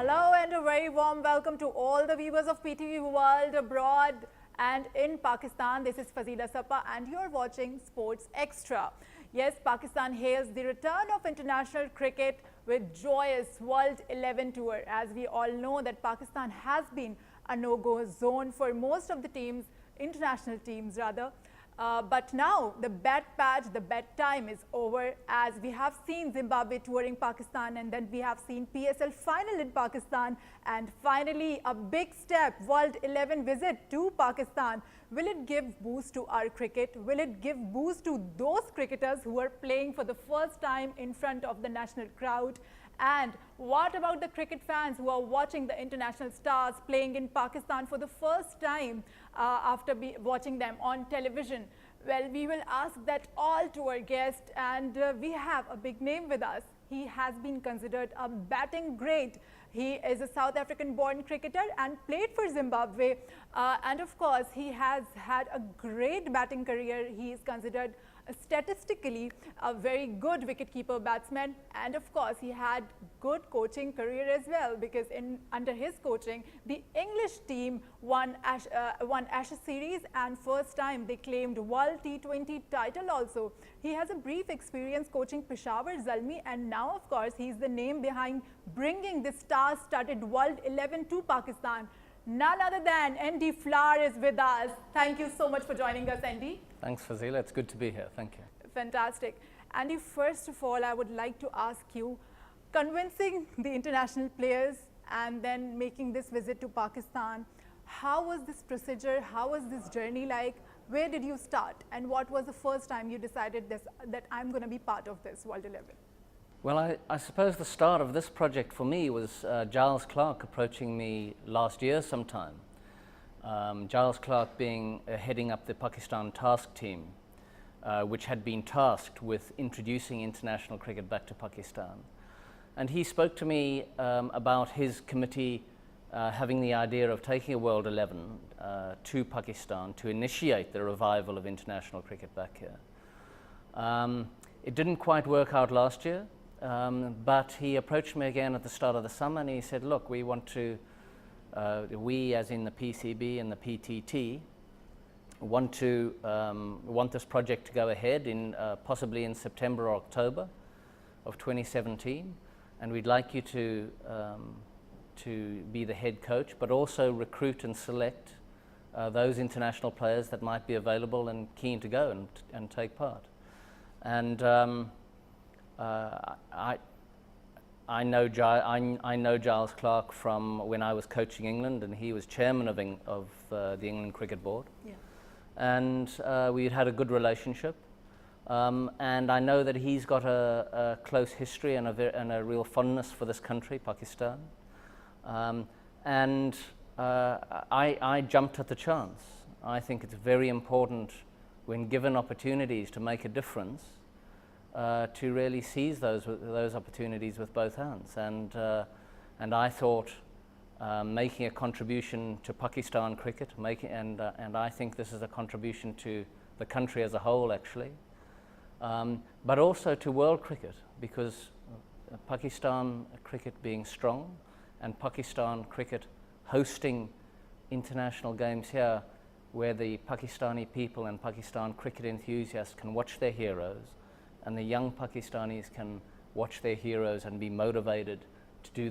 Hello and a very warm welcome to all the viewers of PTV World abroad and in Pakistan. This is Fazila Sappa and you're watching Sports Extra. Yes, Pakistan hails the return of international cricket with joyous World 11 tour. As we all know that Pakistan has been a no-go zone for most of the teams, international teams rather. But now the bet patch, the bet time is over, as we have seen Zimbabwe touring Pakistan, and then we have seen PSL final in Pakistan, and finally a big step, World 11 visit to Pakistan. Will it give boost to our cricket? Will it give boost to those cricketers who are playing for the first time in front of the national crowd? And what about the cricket fans who are watching the international stars playing in Pakistan for the first time after watching them on television? Well, we will ask that all to our guest, and we have a big name with us. He has been considered a batting great. He is a South African born cricketer and played for Zimbabwe. And of course, he has had a great batting career. He is considered statistically a very good wicket-keeper batsman, and of course he had good coaching career as well, because under his coaching the English team won Ashes series, and first time they claimed World T20 title also. He has a brief experience coaching Peshawar Zalmi, and now of course he is the name behind bringing the star-studded World 11 to Pakistan. None other than Andy Flower is with us. Thank you so much for joining us, Andy. Thanks, Fazila. It's good to be here. Thank you. Fantastic. Andy, first of all, I would like to ask you, convincing the international players and then making this visit to Pakistan, how was this procedure? How was this journey like? Where did you start? And what was the first time you decided that I'm going to be part of this World 11? Well, I suppose the start of this project for me was Giles Clarke approaching me last year sometime. Giles Clarke being heading up the Pakistan task team, which had been tasked with introducing international cricket back to Pakistan. And he spoke to me about his committee having the idea of taking a World 11 to Pakistan to initiate the revival of international cricket back here. It didn't quite work out last year. But he approached me again at the start of the summer and he said, look, we want to, we as in the PCB and the PTT, want this project to go ahead in possibly in September or October of 2017, and we'd like you to be the head coach, but also recruit and select those international players that might be available and keen to go and take part. And I know Giles Clarke from when I was coaching England, and he was chairman of the England Cricket Board. Yeah. And we had a good relationship. And I know that he's got a close history and a real fondness for this country, Pakistan. And I jumped at the chance. I think it's very important when given opportunities to make a difference, to really seize those opportunities with both hands, and I thought making a contribution to Pakistan cricket, and I think this is a contribution to the country as a whole actually, but also to world cricket, because Pakistan cricket being strong and Pakistan cricket hosting international games here, where the Pakistani people and Pakistan cricket enthusiasts can watch their heroes, and the young Pakistanis can watch their heroes and be motivated to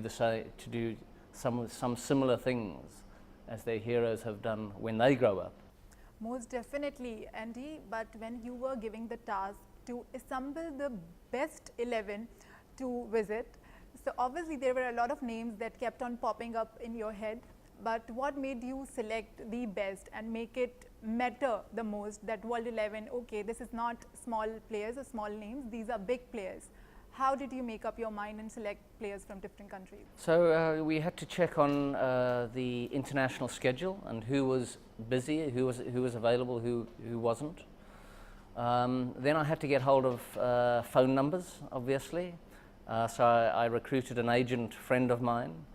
do some similar things as their heroes have done when they grow up. Most definitely, Andy, but when you were giving the task to assemble the best 11 to visit, so obviously there were a lot of names that kept on popping up in your head, but what made you select the best and make it matter the most that World 11, okay, this is not small players or small names, these are big players. How did you make up your mind and select players from different countries? So we had to check on the international schedule and who was busy, who was available, who wasn't. Then I had to get hold of phone numbers, obviously. So I recruited an agent friend of mine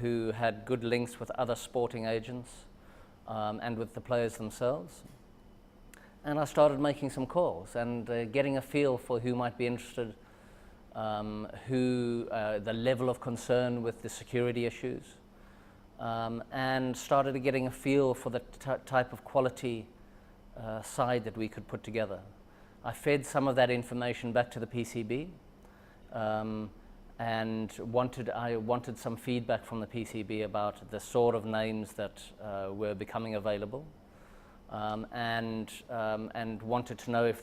who had good links with other sporting agents and with the players themselves. And I started making some calls and getting a feel for who might be interested the level of concern with the security issues, and started getting a feel for the type of quality side that we could put together. I fed some of that information back to the PCB, and I wanted some feedback from the PCB about the sort of names that were becoming available, and wanted to know if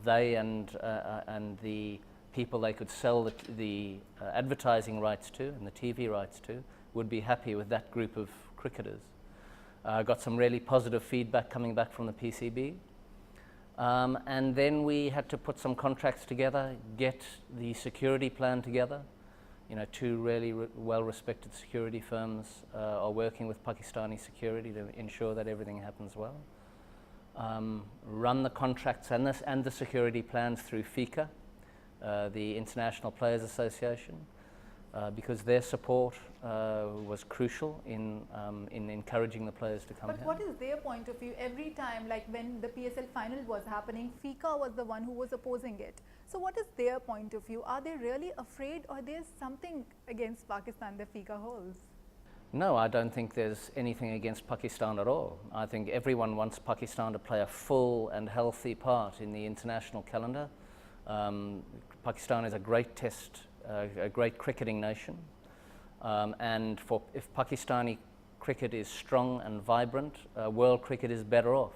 they and the people they could sell the advertising rights to and the TV rights to would be happy with that group of cricketers. Got some really positive feedback coming back from the PCB. And then we had to put some contracts together, get the security plan together. You know, two really well-respected security firms are working with Pakistani security to ensure that everything happens well. Run the contracts and the security plans through FICA, the International Players Association, because their support was crucial in encouraging the players to come here. But what is their point of view? Every time, like when the PSL final was happening, FICA was the one who was opposing it. So what is their point of view? Are they really afraid, or there's something against Pakistan that FICA holds? No, I don't think there's anything against Pakistan at all. I think everyone wants Pakistan to play a full and healthy part in the international calendar. Pakistan is a great a great cricketing nation, and if Pakistani cricket is strong and vibrant, world cricket is better off.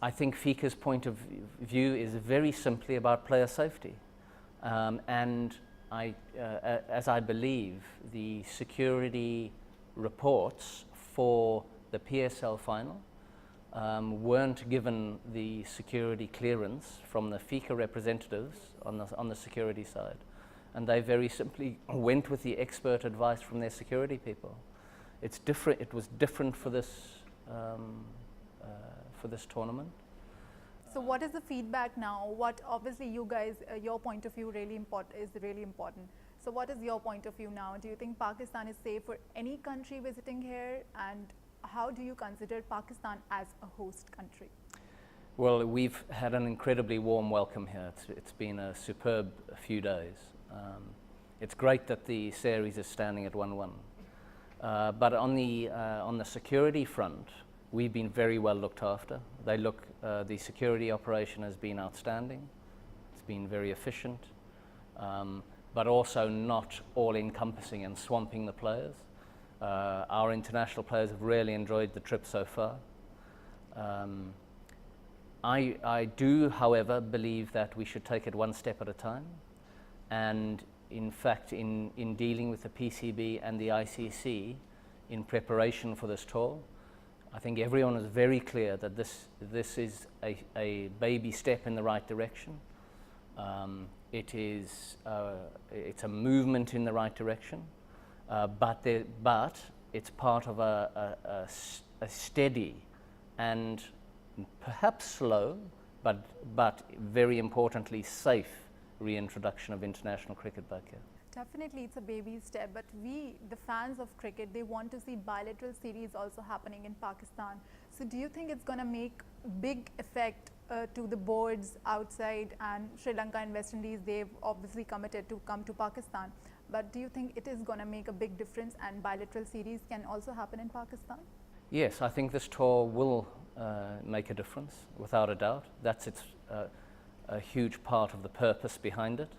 I think FICA's point of view is very simply about player safety, and as I believe, the security reports for the PSL final weren't given the security clearance from the FICA representatives on the security side, and they very simply went with the expert advice from their security people. It's different. It was different for this tournament. So what is the feedback now? What obviously you guys, your point of view is really important. So what is your point of view now? Do you think Pakistan is safe for any country visiting here, and how do you consider Pakistan as a host country? Well, we've had an incredibly warm welcome here. It's been a superb few days. It's great that the series is standing at 1-1. But on the security front, we've been very well looked after. The security operation has been outstanding. It's been very efficient, but also not all-encompassing and swamping the players. Our international players have really enjoyed the trip so far. I do, however, believe that we should take it one step at a time. And in fact, in dealing with the PCB and the ICC in preparation for this tour, I think everyone is very clear that this is a baby step in the right direction. It's a movement in the right direction. But it's part of a steady and perhaps slow, but very importantly safe reintroduction of international cricket back here. Definitely it's a baby step, but we, the fans of cricket, they want to see bilateral series also happening in Pakistan. So do you think it's going to make big effect to the boards outside, and Sri Lanka and West Indies, they've obviously committed to come to Pakistan. But do you think it is going to make a big difference and bilateral series can also happen in Pakistan? Yes, I think this tour will make a difference, without a doubt. That's a huge part of the purpose behind it.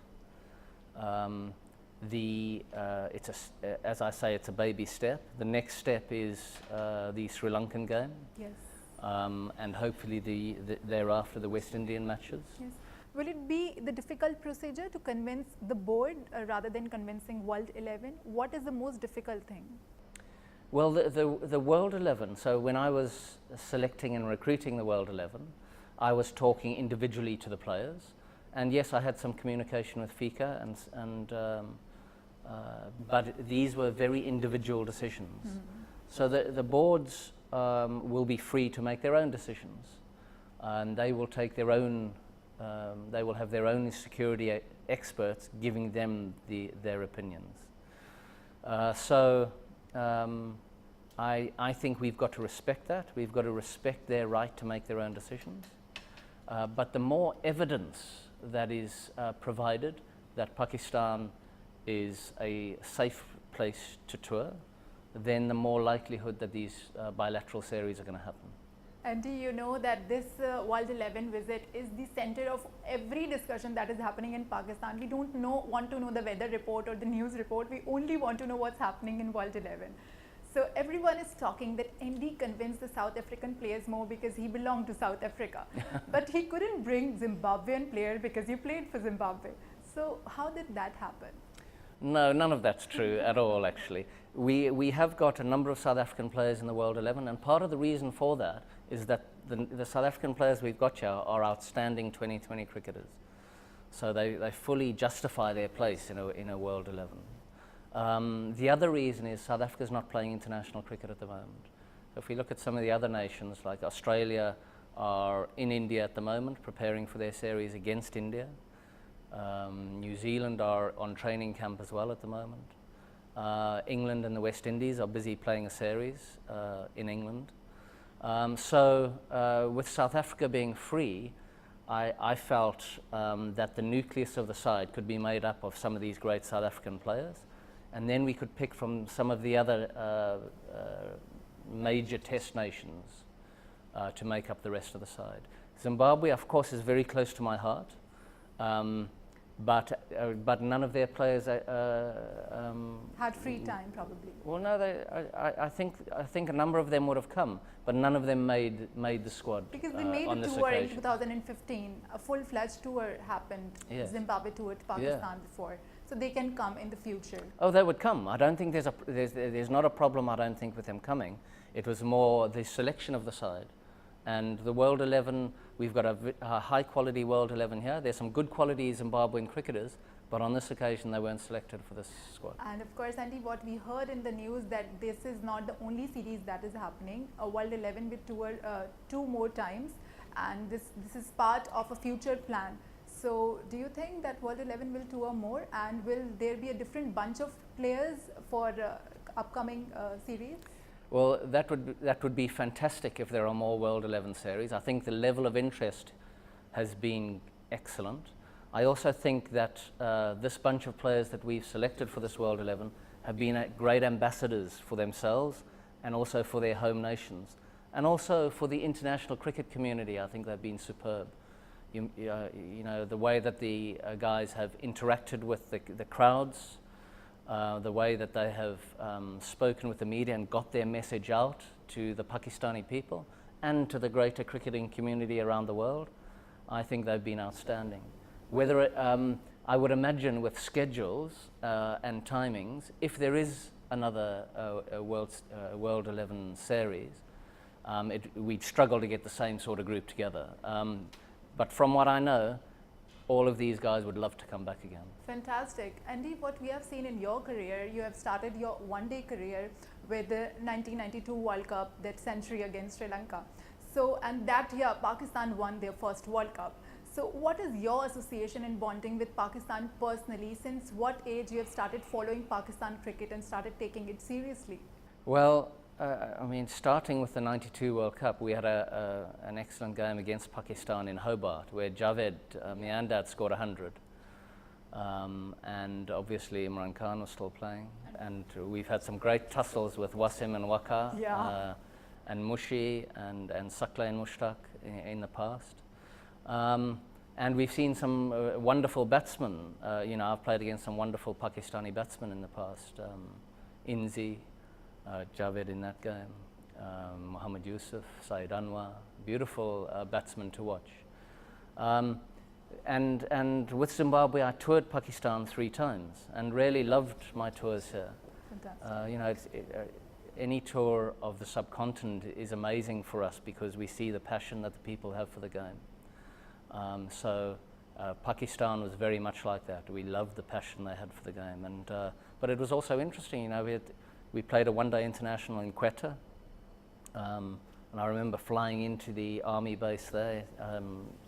As I say, it's a baby step. The next step is the Sri Lankan game. Yes. And hopefully thereafter the West Indian matches. Yes. Will it be the difficult procedure to convince the board rather than convincing World 11? What is the most difficult thing? Well, the World 11, so when I was selecting and recruiting the World 11, I was talking individually to the players. And yes, I had some communication with FICA, but these were very individual decisions. Mm-hmm. So the boards will be free to make their own decisions, and they will take their own. They will have their own security experts giving them their opinions. I think we've got to respect that. We've got to respect their right to make their own decisions. But the more evidence that is provided that Pakistan is a safe place to tour, then the more likelihood that these bilateral series are going to happen. And do you know that this World 11 visit is the center of every discussion that is happening in Pakistan? We don't want to know the weather report or the news report. We only want to know what's happening in World 11. So everyone is talking that Andy convinced the South African players more because he belonged to South Africa. But he couldn't bring Zimbabwean player because he played for Zimbabwe. So how did that happen? No, none of that's true at all, actually. We have got a number of South African players in the World 11, and part of the reason for that is that the South African players we've got here are outstanding 2020 cricketers. So they fully justify their place in a World 11. The other reason is South Africa's not playing international cricket at the moment. If we look at some of the other nations, like Australia are in India at the moment, preparing for their series against India. New Zealand are on training camp as well at the moment. England and the West Indies are busy playing a series in England. So with South Africa being free, I felt that the nucleus of the side could be made up of some of these great South African players, and then we could pick from some of the other major test nations to make up the rest of the side. Zimbabwe, of course, is very close to my heart. But none of their players had free time, probably. Well, no, I think a number of them would have come, but none of them made the squad. Because they made a tour in 2015. A full-fledged tour happened. Yes. Zimbabwe toured Pakistan before, so they can come in the future. Oh, they would come. I don't think there's not a problem. I don't think with them coming. It was more the selection of the side. And the World 11, we've got a high-quality World 11 here. There's some good quality Zimbabwean cricketers, but on this occasion they weren't selected for this squad. And of course, Andy, what we heard in the news that this is not the only series that is happening. A World 11 will tour 2 more times, and this is part of a future plan. So do you think that World 11 will tour more, and will there be a different bunch of players for upcoming series? Well, that would be fantastic if there are more World 11 series. I think the level of interest has been excellent. I also think that this bunch of players that we've selected for this World 11 have been great ambassadors for themselves and also for their home nations. And also for the international cricket community, I think they've been superb. You know, the way that the guys have interacted with the crowds, the way that they have spoken with the media and got their message out to the Pakistani people and to the greater cricketing community around the world, I think they've been outstanding. Whether I would imagine with schedules and timings, if there is another World 11 series, we'd struggle to get the same sort of group together. But from what I know, all of these guys would love to come back again. Fantastic. Andy, what we have seen in your career, you have started your one-day career with the 1992 World Cup, that century against Sri Lanka. So, and that year, Pakistan won their first World Cup. So what is your association and bonding with Pakistan personally? Since what age you have started following Pakistan cricket and started taking it seriously? Well, I mean, starting with the 92 World Cup, we had an excellent game against Pakistan in Hobart, where Javed Miandad scored 100. And obviously Imran Khan was still playing. And we've had some great tussles with Wasim and Waqar, and Mushi and Sakla and Mushtaq in the past. And we've seen some wonderful batsmen. You know, I've played against some wonderful Pakistani batsmen in the past. Inzi, Javed in that game, Muhammad Yusuf, Syed Anwar, beautiful batsmen to watch. And with Zimbabwe, I toured Pakistan 3 times and really loved my tours here. You know, any tour of the subcontinent is amazing for us because we see the passion that the people have for the game. So Pakistan was very much like that. We loved the passion they had for the game, and but it was also interesting. You know, we played a one-day international in Quetta, and I remember flying into the army base there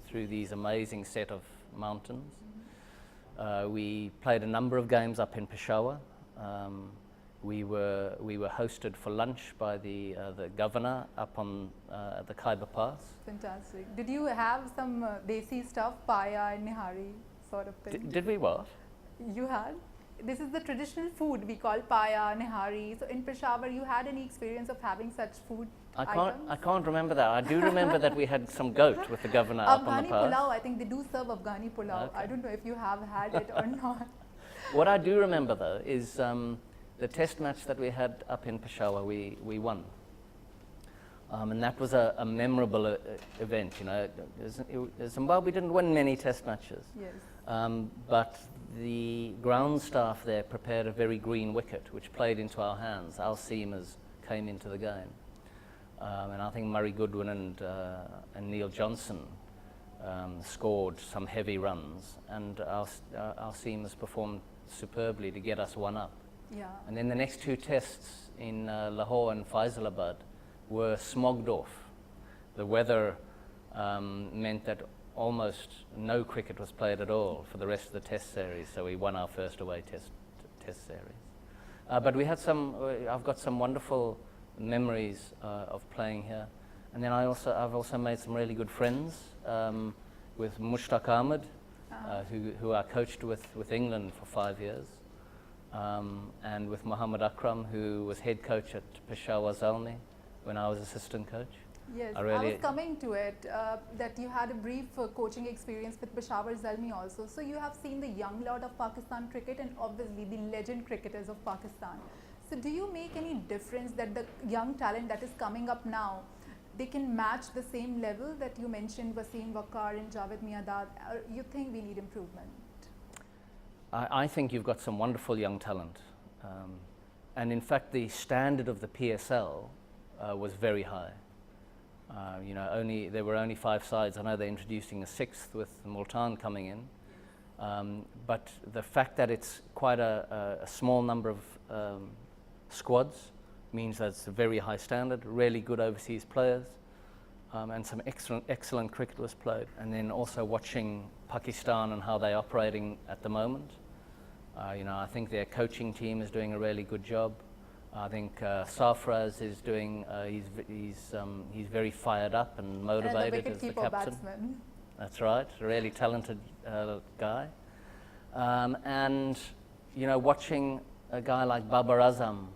through these amazing set of mountains. We played a number of games up in Peshawar, we were hosted for lunch by the governor up on the Khyber Pass. Fantastic. Did you have some desi stuff, paya and nihari sort of thing? Did we what? You had? This is the traditional food we call paya, nihari. So in Peshawar, you had any experience of having such food items? I can't remember that. I do remember that we had some goat with the governor up on the pass. Afghani pulao, I think they do serve Afghani pulao. Okay. I don't know if you have had it or not. What I do remember though is the test match that we had up in Peshawar, we won. And that was a memorable event, you know. Zimbabwe didn't win many test matches. Yes. But the ground staff there prepared a very green wicket, which played into our hands. Our seamers came into the game. And I think Murray Goodwin and Neil Johnson scored some heavy runs, and our seamers performed superbly to get us one up. Yeah. And then the next two tests in Lahore and Faisalabad were smogged off. The weather meant that almost no cricket was played at all for the rest of the test series, so we won our first away test series. But we had I've got some wonderful memories of playing here. And then I've also made some really good friends with Mushtaq Ahmed, who I coached with England for 5 years, and with Muhammad Akram, who was head coach at Peshawar Zalmi when I was assistant coach. Yes, I was coming to it, that you had a brief coaching experience with Peshawar Zalmi also. So you have seen the young lot of Pakistan cricket and obviously the legend cricketers of Pakistan. So do you make any difference that the young talent that is coming up now, they can match the same level that you mentioned, Wasim Waqar and Javed Miandad, or you think we need improvement? I think you've got some wonderful young talent. And in fact, the standard of the PSL was very high. You know, there were only 5 sides. I know they're introducing a 6th with Multan coming in. But the fact that it's quite a small number of squads means that it's a very high standard, really good overseas players, and some excellent cricket was played. And then also watching Pakistan and how they're operating at the moment. You know, I think their coaching team is doing a really good job. I think Sarfraz is doing, he's very fired up and motivated as the captain. Batsman. That's right, a really talented guy. And, you know, watching a guy like Babar Azam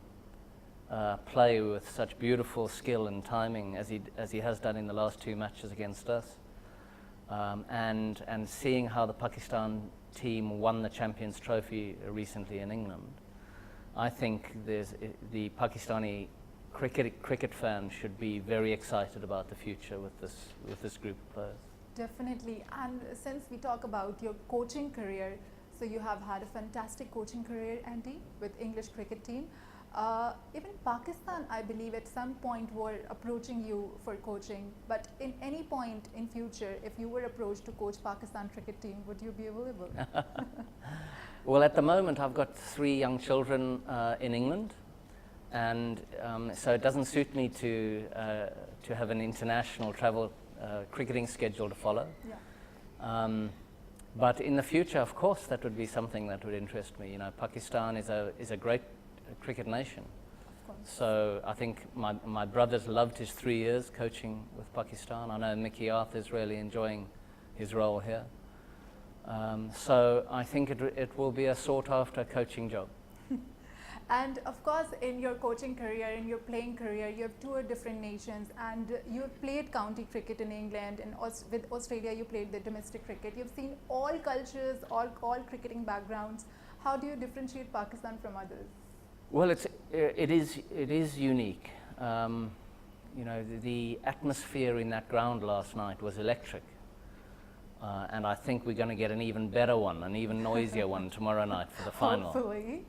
play with such beautiful skill and timing as he has done in the last 2 matches against us, and seeing how the Pakistan team won the Champions Trophy recently in England, I think the Pakistani cricket fans should be very excited about the future with this group of players. Definitely. And since we talk about your coaching career, so you have had a fantastic coaching career, Andy, with English cricket team. Even Pakistan, I believe, at some point were approaching you for coaching. But in any point in future, if you were approached to coach Pakistan cricket team, would you be available? Well, at the moment, I've got 3 young children in England, and so it doesn't suit me to have an international travel cricketing schedule to follow. Yeah. But in the future, of course, that would be something that would interest me. You know, Pakistan is a great cricket nation. So I think my brother's loved his 3 years coaching with Pakistan. I know Mickey Arthur's really enjoying his role here. So I think it will be a sought-after coaching job. And of course, in your coaching career, in your playing career, you have toured different nations, and you have played county cricket in England, and with Australia you played the domestic cricket. You've seen all cultures, all cricketing backgrounds. How do you differentiate Pakistan from others? Well, it is unique. You know, the atmosphere in that ground last night was electric. And I think we're going to get an even better one, an even noisier one tomorrow night for the final. Hopefully.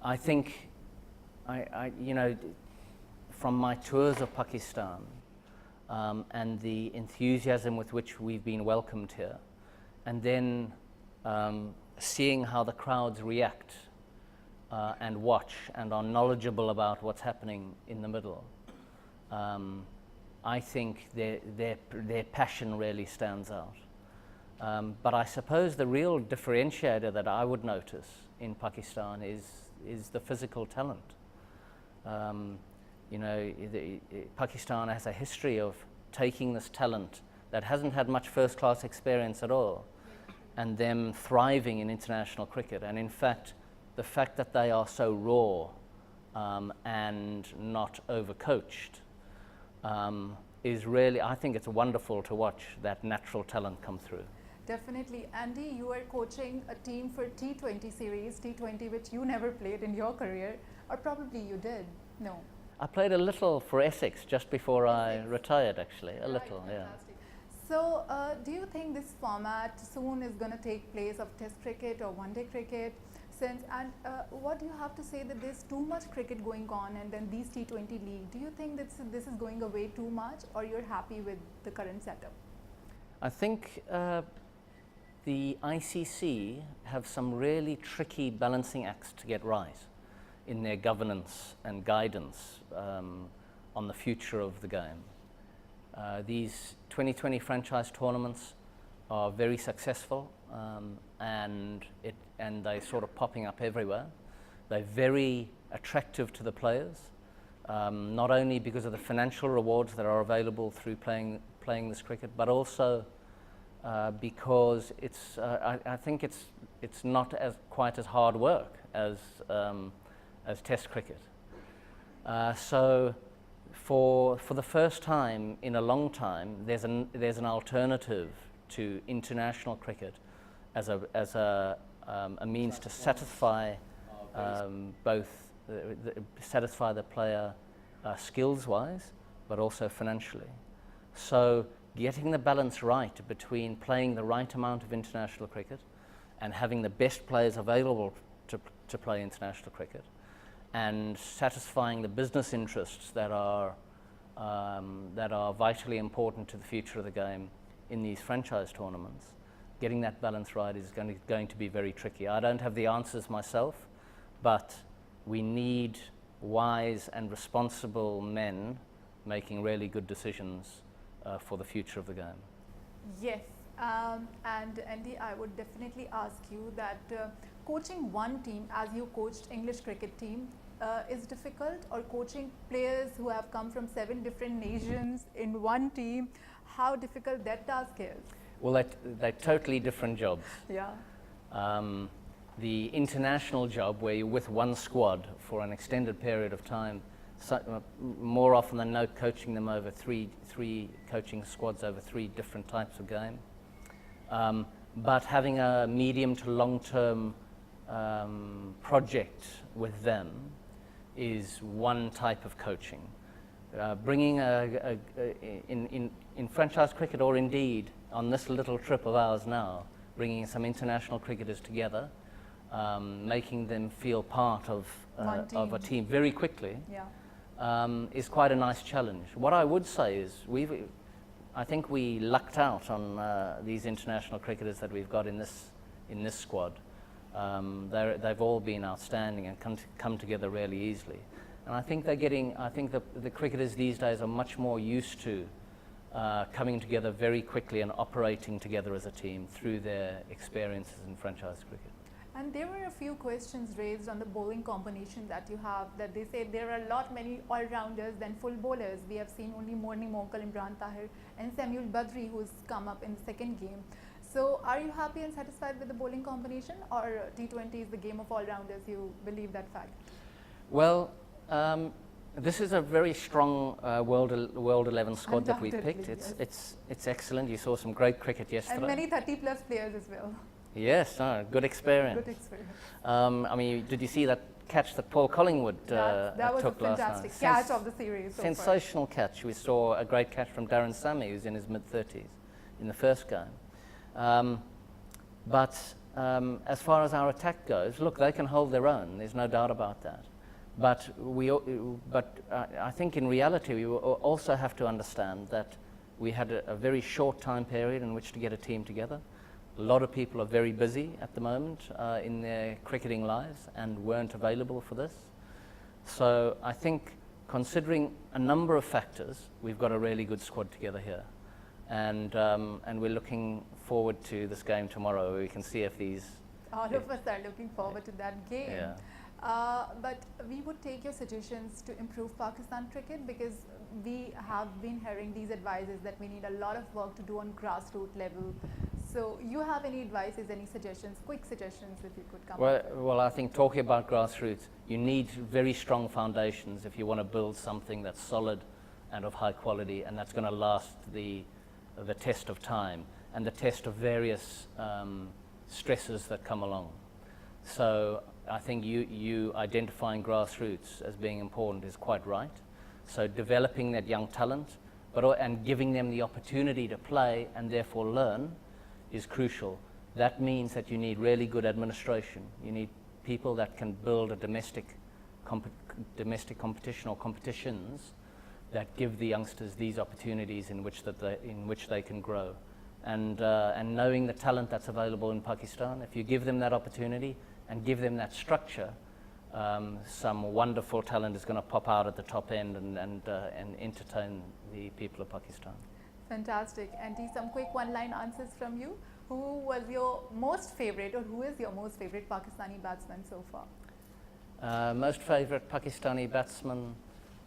I think, you know, from my tours of Pakistan and the enthusiasm with which we've been welcomed here, and then seeing how the crowds react and watch and are knowledgeable about what's happening in the middle, I think their passion really stands out. But I suppose the real differentiator that I would notice in Pakistan is the physical talent. You know, Pakistan has a history of taking this talent that hasn't had much first-class experience at all, and them thriving in international cricket. And in fact, the fact that they are so raw and not overcoached is really, I think it's wonderful to watch that natural talent come through. Definitely. Andy, you are coaching a team for T20 series, T20 which you never played in your career, or probably you did, no? I played a little for Essex just before I retired, actually, a little, Fantastic. So, do you think this format soon is going to take place of Test cricket or one-day cricket? What do you have to say that there's too much cricket going on, and then these T20 league? Do you think that this is going away too much, or you're happy with the current setup? I think the ICC have some really tricky balancing acts to get right in their governance and guidance on the future of the game. These 2020 franchise tournaments are very successful, and they're sort of popping up everywhere. They're very attractive to the players, not only because of the financial rewards that are available through playing this cricket, but also because I think it's not quite as hard work as Test cricket. So for the first time in a long time, there's an alternative to international cricket as a means to satisfy satisfy the player skills-wise, but also financially. So getting the balance right between playing the right amount of international cricket and having the best players available to play international cricket, and satisfying the business interests that are vitally important to the future of the game in these franchise tournaments. Getting that balance right is going to be very tricky. I don't have the answers myself, but we need wise and responsible men making really good decisions for the future of the game. Yes, and Andy, I would definitely ask you that coaching one team as you coached English cricket team is difficult, or coaching players who have come from 7 different nations in one team, how difficult that task is? Well, they're totally different jobs. Yeah. The international job, where you're with one squad for an extended period of time, more often than not coaching them over three coaching squads over 3 different types of game. But having a medium to long-term project with them is one type of coaching. Bringing in franchise cricket, or indeed on this little trip of ours now, bringing some international cricketers together, making them feel part of a team very quickly, is quite a nice challenge. What I would say is I think we lucked out on these international cricketers that we've got in this squad. They've all been outstanding and come together really easily. And I think the cricketers these days are much more used to coming together very quickly and operating together as a team through their experiences in franchise cricket. And there were a few questions raised on the bowling combination that you have, that they say there are a lot many all-rounders than full bowlers. We have seen only Morning Monkal, Imran Tahir and Samuel Badri, who's come up in the second game. So are you happy and satisfied with the bowling combination, or T20 is the game of all-rounders? You believe that fact? Well, this is a very strong World 11 squad that we've picked. Yes. It's excellent. You saw some great cricket yesterday. And many 30-plus players as well. Yes, good experience. Good experience. I mean, did you see that catch that Paul Collingwood that was took a fantastic last night? catch of the series. Sensational catch. We saw a great catch from Darren Sammy, who's in his mid-30s, in the first game. But as far as our attack goes, look, they can hold their own. There's no doubt about that. But I think in reality we also have to understand that we had a very short time period in which to get a team together. A lot of people are very busy at the moment in their cricketing lives and weren't available for this. So I think, considering a number of factors, we've got a really good squad together here. and we're looking forward to this game tomorrow, where we can see if these. All of us are looking forward to that game. Yeah. But we would take your suggestions to improve Pakistan cricket, because we have been hearing these advices that we need a lot of work to do on grassroots level. So you have any advices, any suggestions, quick suggestions if you could come up with? Well, I think talking about grassroots, you need very strong foundations if you want to build something that's solid and of high quality, and that's going to last the test of time and the test of various stresses that come along. So I think you identifying grassroots as being important is quite right. So developing that young talent, and giving them the opportunity to play and therefore learn is crucial. That means that you need really good administration. You need people that can build a domestic competition or competitions that give the youngsters these opportunities in which they can grow. And knowing the talent that's available in Pakistan, if you give them that opportunity and give them that structure, some wonderful talent is going to pop out at the top end and entertain the people of Pakistan. Fantastic. Andy, some quick one-line answers from you. Who was your most favorite, or who is your most favorite Pakistani batsman so far? Most favorite Pakistani batsman,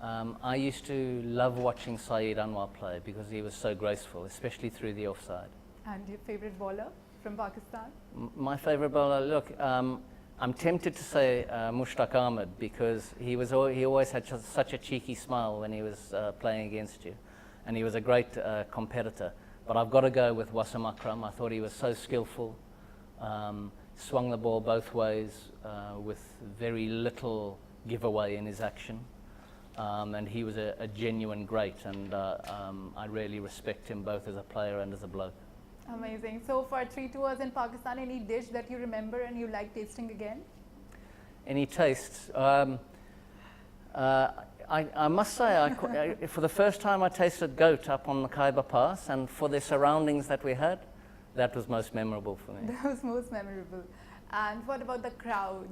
I used to love watching Syed play because he was so graceful, especially through the offside. And your favorite bowler from Pakistan? My favorite bowler, look, I'm tempted to say Mushtaq Ahmed, because he always had such a cheeky smile when he was playing against you, and he was a great competitor. But I've got to go with Wasim Akram. I thought he was so skillful, swung the ball both ways with very little giveaway in his action, and he was a genuine great, and I really respect him both as a player and as a bloke. Amazing. So for 3 tours in Pakistan, any dish that you remember and you like tasting again? Any tastes? I must say, for the first time I tasted goat up on the Khyber Pass, and for the surroundings that we had, that was most memorable for me. That was most memorable. And what about the crowd?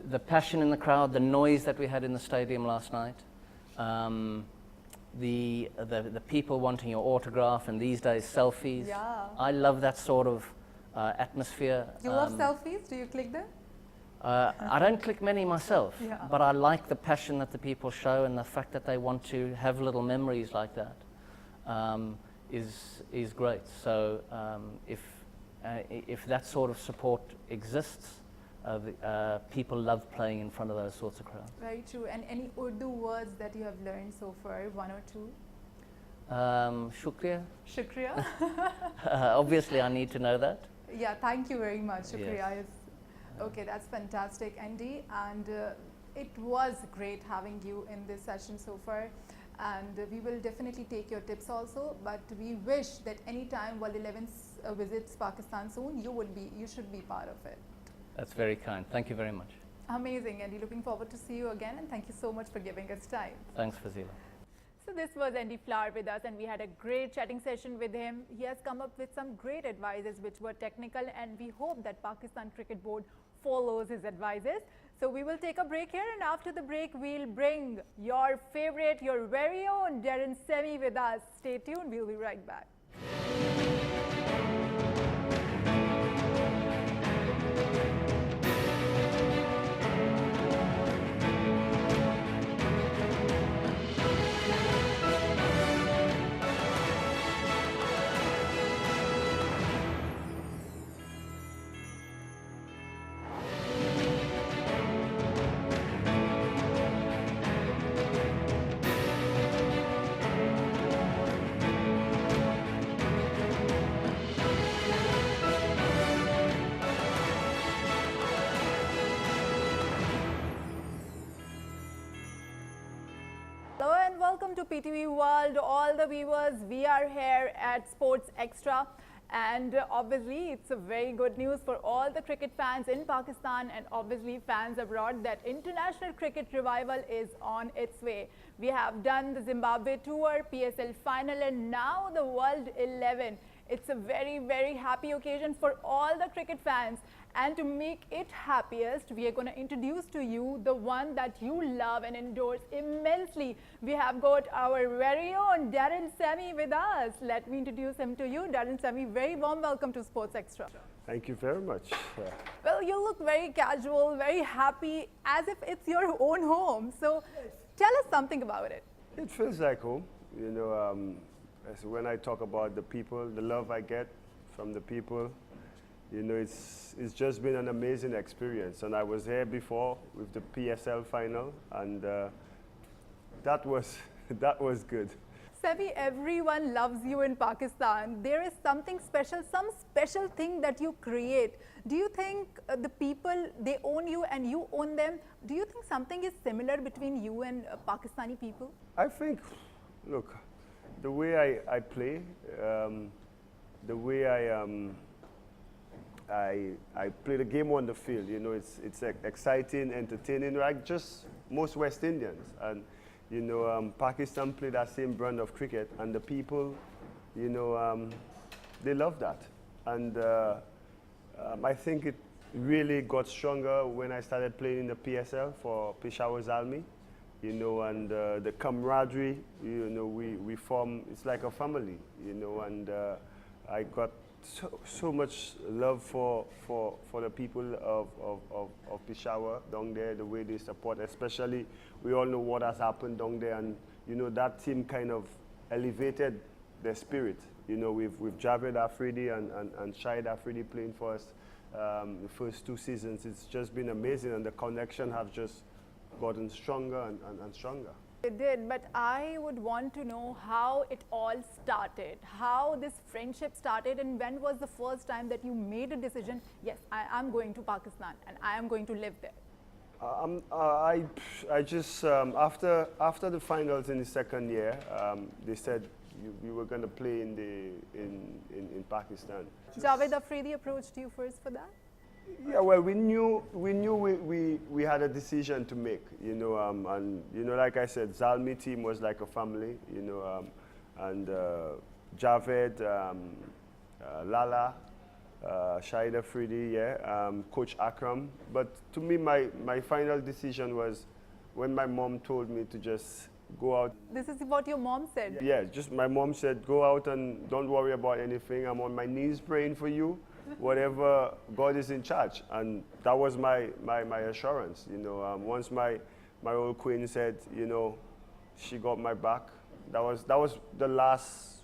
The passion in the crowd, the noise that we had in the stadium last night, the people wanting your autograph, and these days selfies. Yeah. I love that sort of atmosphere. You love selfies? Do you click them? I don't click many myself, Yeah. but I like the passion that the people show, and the fact that they want to have little memories like that is great. So if that sort of support exists, people love playing in front of those sorts of crowds. Very true. And any Urdu words that you have learned so far, 1 or 2? Shukriya. Shukriya. Obviously, I need to know that. Yeah, thank you very much. Shukriya Yes. is okay. That's fantastic, Andy, and it was great having you in this session so far. And we will definitely take your tips also. But we wish that anytime World 11 visits Pakistan soon, you should be part of it. That's very kind. Thank you very much. Amazing, Andy. Looking forward to see you again, and thank you so much for giving us time. Thanks, Fazila. So this was Andy Flower with us, and we had a great chatting session with him. He has come up with some great advices which were technical, and we hope that Pakistan Cricket Board follows his advices. So we will take a break here, and after the break we'll bring your favorite, your very own Darren Sammy with us. Stay tuned, we'll be right back. Hello and welcome to PTV World. All the viewers, we are here at Sports Extra, and obviously it's a very good news for all the cricket fans in Pakistan and obviously fans abroad that international cricket revival is on its way. We have done the Zimbabwe tour, PSL final, and now the World 11 It's a very, very happy occasion for all the cricket fans. And to make it happiest, we are going to introduce to you the one that you love and endorse immensely. We have got our very own Darren Sammy with us. Let me introduce him to you. Darren Sammy, very warm welcome to Sports Extra. Thank you very much. Well, you look very casual, very happy, as if it's your own home. So tell us something about it. It feels like home. You know, as when I talk about the people, the love I get from the people, you know, it's just been an amazing experience. And I was here before with the PSL final, and that was good. Sammy, everyone loves you in Pakistan. There is something special, some special thing that you create. Do you think the people, they own you and you own them? Do you think something is similar between you and Pakistani people? I think, look, the way I play, the way I play the game on the field, you know, it's exciting, entertaining, like just most West Indians. And you know, Pakistan play that same brand of cricket, and the people, you know, they love that. And I think it really got stronger when I started playing in the PSL for Peshawar Zalmi, you know, and the camaraderie, you know, we form, it's like a family, you know, and I got so much love for the people of Peshawar down there, the way they support, especially we all know what has happened down there, and you know that team kind of elevated their spirit. You know, with Javed Afridi and Syed Afridi playing for us the first 2 seasons, it's just been amazing, and the connection have just gotten stronger and stronger. It did, but I would want to know how it all started, how this friendship started, and when was the first time that you made a decision, yes, I am going to Pakistan and I am going to live there? I just, after the finals in the second year, they said you were going to play in Pakistan. Javed Afridi approached you first for that? Yeah, well, we knew we had a decision to make, you know, and you know, like I said, Zalmi team was like a family, you know, and Javed, Lala, Syed Afridi, yeah, Coach Akram. But to me, my final decision was when my mom told me to just go out. This is what your mom said? Yeah, just my mom said, go out and don't worry about anything. I'm on my knees praying for you. Whatever, God is in charge, and that was my assurance. You know, once my old queen said, you know, she got my back. That was the last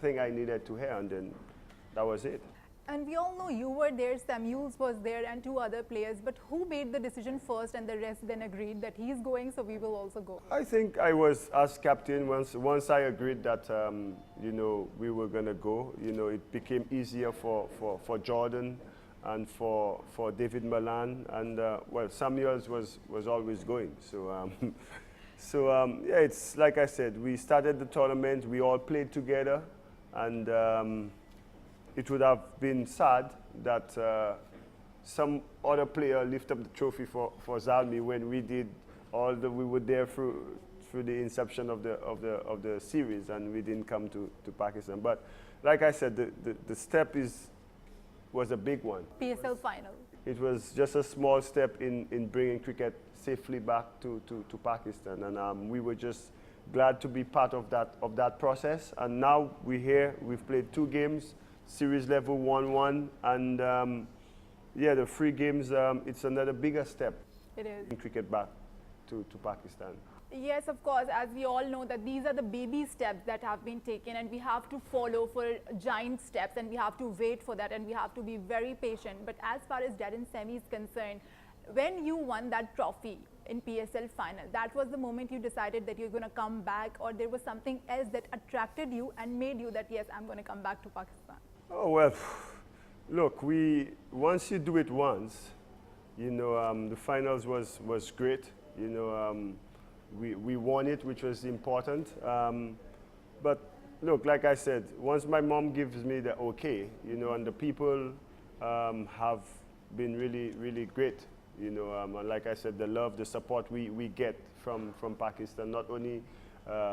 thing I needed to hear, and then that was it. And we all know you were there, Samuels was there, and 2 other players. But who made the decision first, and the rest then agreed that he's going, so we will also go? I think I was, as captain, once I agreed that you know, we were gonna go. You know, it became easier for Jordan and for David Malan, and well, Samuels was always going. So yeah, it's like I said, we started the tournament, we all played together, and it would have been sad that some other player lift up the trophy for Zalmi when we were there through the inception of the series, and we didn't come to Pakistan. But like I said, the step was a big one. PSL final. It was just a small step in bringing cricket safely back to Pakistan, and we were just glad to be part of that process. And now we're here. We've played 2 games. Series level 1-1, and yeah, the 3 games, it's another bigger step. It is. In cricket back to Pakistan. Yes, of course, as we all know that these are the baby steps that have been taken, and we have to follow for giant steps, and we have to wait for that, and we have to be very patient. But as far as Darren Sammy is concerned, when you won that trophy in PSL final, that was the moment you decided that you're going to come back, or there was something else that attracted you and made you that, yes, I'm going to come back to Pakistan? Oh, well, look, once you do it once, you know, the finals was great. You know, we won it, which was important. But look, like I said, once my mom gives me the okay, you know, and the people have been really, really great. You know, and like I said, the love, the support we get from Pakistan, not only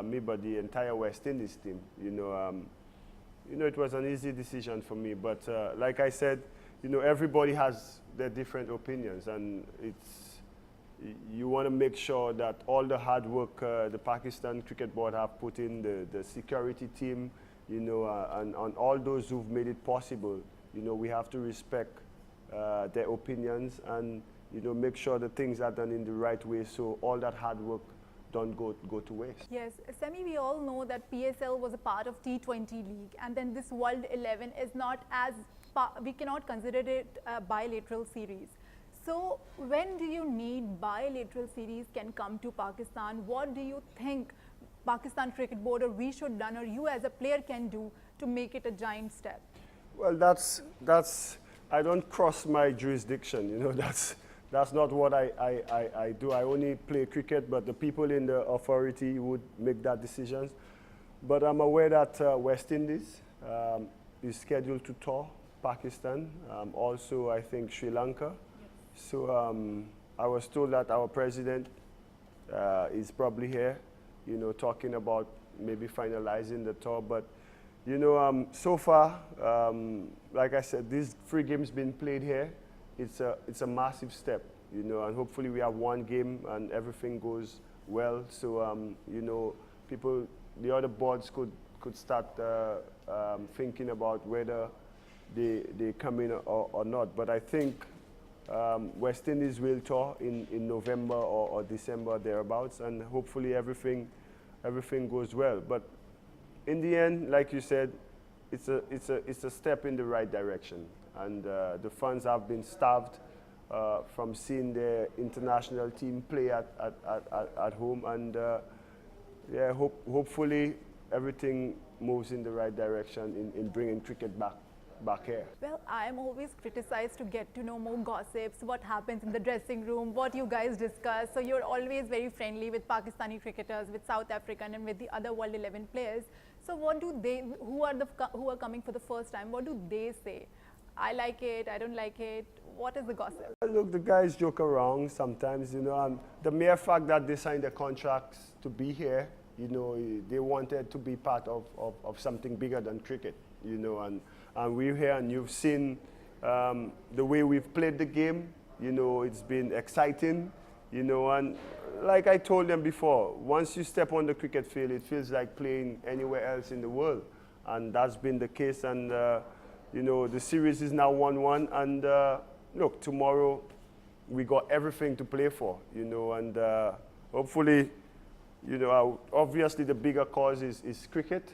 me, but the entire West Indies team. You know, you know, it was an easy decision for me. But like I said, you know, everybody has their different opinions, and you want to make sure that all the hard work the Pakistan Cricket Board have put in, the security team, you know, and all those who've made it possible, you know, we have to respect their opinions and, you know, make sure the things are done in the right way so all that hard work don't go to waste. Yes, Sammy, we all know that PSL was a part of T20 league, and then this World 11 is not as, we cannot consider it a bilateral series. So when do you need bilateral series can come to Pakistan? What do you think Pakistan Cricket Board or we should done, or you as a player can do to make it a giant step? Well, that's I don't cross my jurisdiction, you know, that's not what I do. I only play cricket, but the people in the authority would make that decisions. But I'm aware that West Indies is scheduled to tour Pakistan, also I think Sri Lanka. Yes. So I was told that our president is probably here, you know, talking about maybe finalizing the tour. But, you know, so far, like I said, these 3 games been played here. It's a massive step, you know, and hopefully we have 1 game and everything goes well. So, you know, people, the other boards could start thinking about whether they come in or not. But I think West Indies will tour in November or December, thereabouts, and hopefully everything goes well. But in the end, like you said, it's a step in the right direction. And the fans have been starved from seeing their international team play at home. And yeah, hopefully everything moves in the right direction in bringing cricket back here. Well, I am always criticized to get to know more gossips, what happens in the dressing room, what you guys discuss. So you're always very friendly with Pakistani cricketers, with South African and with the other World 11 players. So what do they, who are coming for the first time, what do they say? I like it, I don't like it. What is the gossip? Look, the guys joke around sometimes, you know, and the mere fact that they signed their contracts to be here, you know, they wanted to be part of something bigger than cricket, you know, and we're here and you've seen the way we've played the game, you know, it's been exciting, you know, and like I told them before, once you step on the cricket field, it feels like playing anywhere else in the world, and that's been the case. And you know, the series is now 1-1, and look, tomorrow we got everything to play for, you know, and hopefully, you know, obviously the bigger cause is cricket,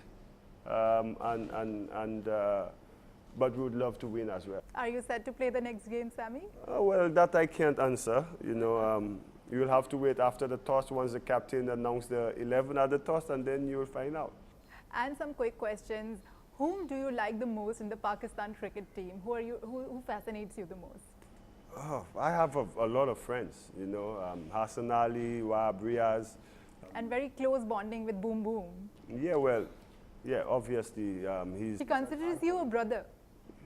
but we would love to win as well. Are you set to play the next game, Sammy? Well, that I can't answer, you know. You'll have to wait after the toss, once the captain announced the 11 at the toss, and then you'll find out. And some quick questions. Whom do you like the most in the Pakistan cricket team? Who fascinates you the most? Oh, I have a lot of friends, you know, Hassan Ali, Wahab Riaz. And very close bonding with Boom Boom. Yeah, well, yeah, obviously He considers you a brother.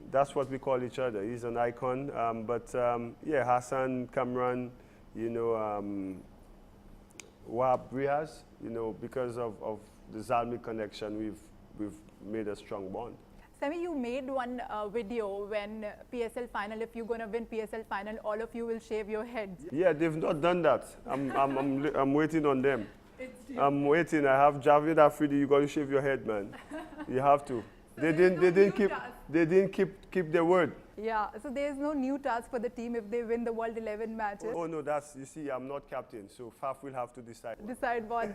That's what we call each other. He's an icon. Yeah, Hassan, Kamran, you know, Wahab Riaz, you know, because of the Zalmi connection, we've made a strong bond. Sammy, you made one video when PSL final, if you're going to win PSL final, all of you will shave your heads. Yeah, they've not done that. I'm waiting on them. I'm waiting. I have Javed Afridi. You got to shave your head, man. You have to. So they didn't keep their word. Yeah. So there's no new task for the team if they win the World 11 matches. Oh no, you see, I'm not captain, so Faf will have to decide. Decide what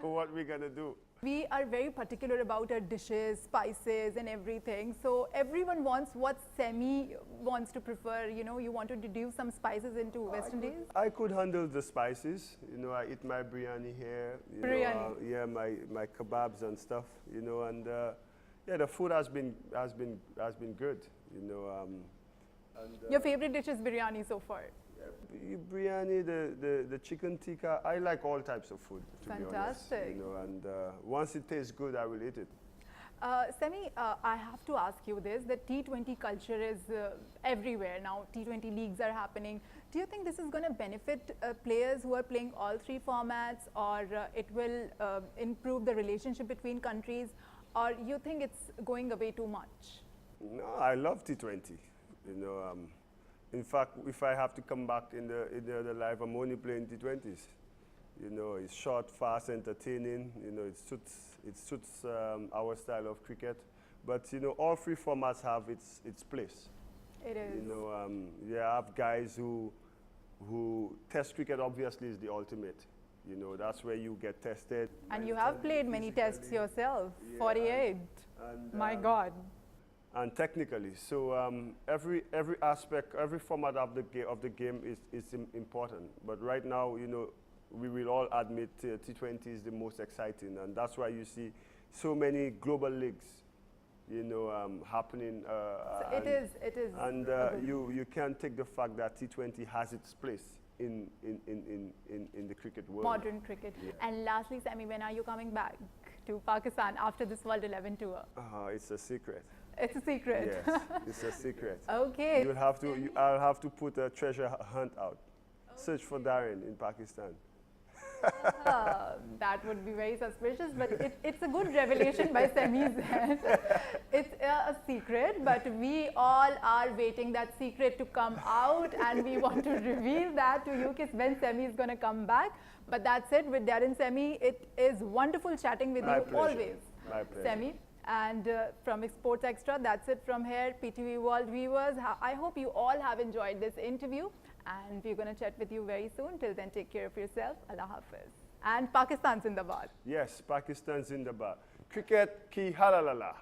what we're gonna do. We are very particular about our dishes, spices and everything. So everyone wants what Sammy wants to prefer. You know, you want to deduce some spices into West Indies? I could handle the spices. You know, I eat my biryani here. Biryani? Yeah, my kebabs and stuff, you know, and yeah, the food has been good, you know. Your favorite dish is biryani so far? Biryani, the chicken tikka, I like all types of food, to be honest. Fantastic. You know, and once it tastes good, I will eat it. Sammy, I have to ask you this, the T20 culture is everywhere now, T20 leagues are happening. Do you think this is going to benefit players who are playing all 3 formats, or it will improve the relationship between countries? or you think it's going away too much? No, I love T20. You know, in fact, if I have to come back in the life, I'm only playing T20s. You know, it's short, fast, entertaining. You know, it suits our style of cricket. But you know, all three formats have its place. It is. You know, you have guys who test cricket. Obviously, is the ultimate. You know, that's where you get tested. And you have played many tests yourself. Yeah, 48. and, My God. And technically, so every aspect, every format of the game is important. But right now, you know, we will all admit T20 is the most exciting, and that's why you see so many global leagues, you know, happening. So it is. And you can't take the fact that T20 has its place in the cricket world. Modern cricket. Yeah. And lastly, Sammy, when are you coming back to Pakistan after this World 11 tour? It's a secret. It's a secret. Yes, it's a secret. Okay. I'll have to put a treasure hunt out. Search for Darren in Pakistan. That would be very suspicious, but it's a good revelation by Sammy's end. It's a secret, but we all are waiting that secret to come out, and we want to reveal that to you when Sammy is going to come back. But that's it with Darren Sammy. It is wonderful chatting with My you pleasure. always, My pleasure. Sammy. And from Sports Extra, that's it from here. PTV World viewers, I hope you all have enjoyed this interview. And we're going to chat with you very soon. Till then, take care of yourself. Allah Hafiz. And Pakistan Zindabad. Yes, Pakistan Zindabad. Cricket ki halalala.